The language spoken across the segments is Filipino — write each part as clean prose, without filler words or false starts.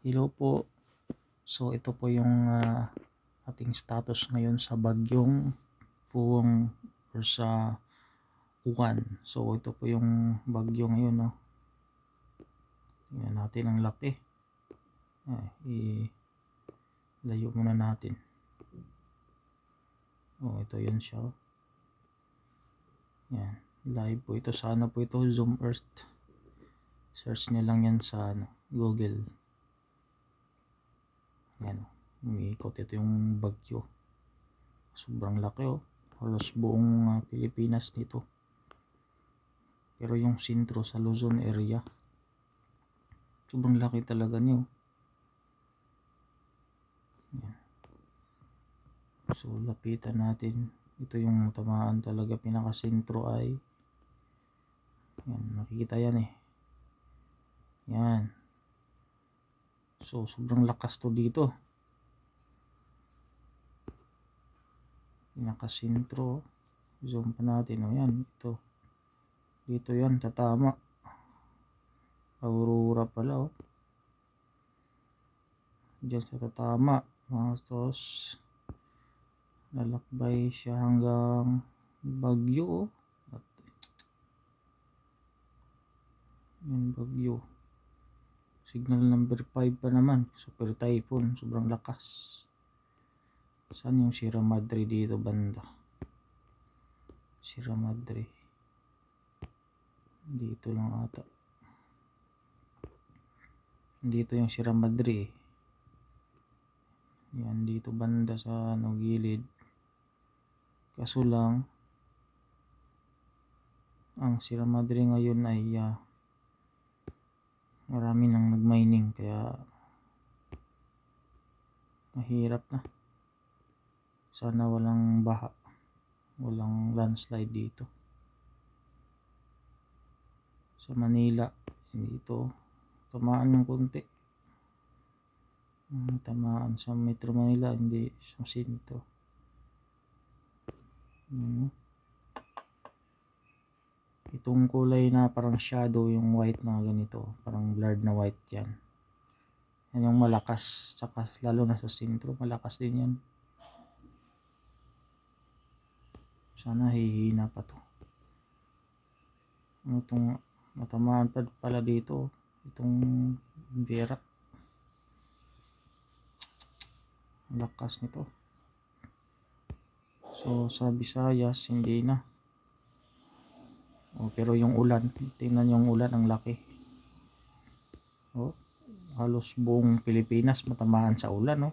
Hello po. So ito po yung ating status ngayon sa bagyong Fuong or sa Uwan. So ito po yung bagyo ngayon, no. Tingnan natin ang laki. Ilayo muna natin. Ito yun siya. Yan. Live po ito. Sana po ito Zoom Earth. Search nyo lang yan sa Google. Yan. Umiikot ito yung bagyo. Sobrang laki, halos buong Pilipinas nito. Pero yung sentro sa Luzon area, sobrang laki talaga niyo. Yan. So lapitan natin. Ito yung tamaan talaga, pinakasentro ay yan, nakikita yan yan. So sobrang lakas to dito, pinakasentro. Zoom pa natin, yan, ito dito yan, tatama. Aurora pala, diyan sa tatama. Tapos lalakbay siya hanggang Bagyo, at yan, Bagyo. Signal number 5 pa naman, super typhoon, sobrang lakas. Saan yung Sierra Madre dito banda? Sierra Madre dito lang ata. Dito yung Sierra Madre. Yan, dito banda sa gilid. Kaso lang ang Sierra Madre ngayon ay marami nang nag-mining, kaya mahirap na. Sana walang baha, walang landslide dito sa Manila. Dito tamaan ng konti, tamaan sa Metro Manila, hindi sa sentro. Itong kulay na parang shadow, yung white na ganito, parang blurred na white, yan yung malakas. Tsaka lalo na sa sentro malakas din yan. Sana hihina pa to. Itong matamaan pa pala dito, itong Vera, lakas nito. So sa Visayas hindi na. Pero yung ulan, tingnan yung ulan, ang laki. Halos buong Pilipinas matamaan sa ulan,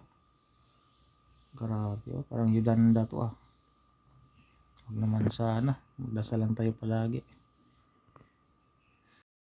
grabe, parang Yolanda to. Huwag naman sana, magdasal lang tayo palagi.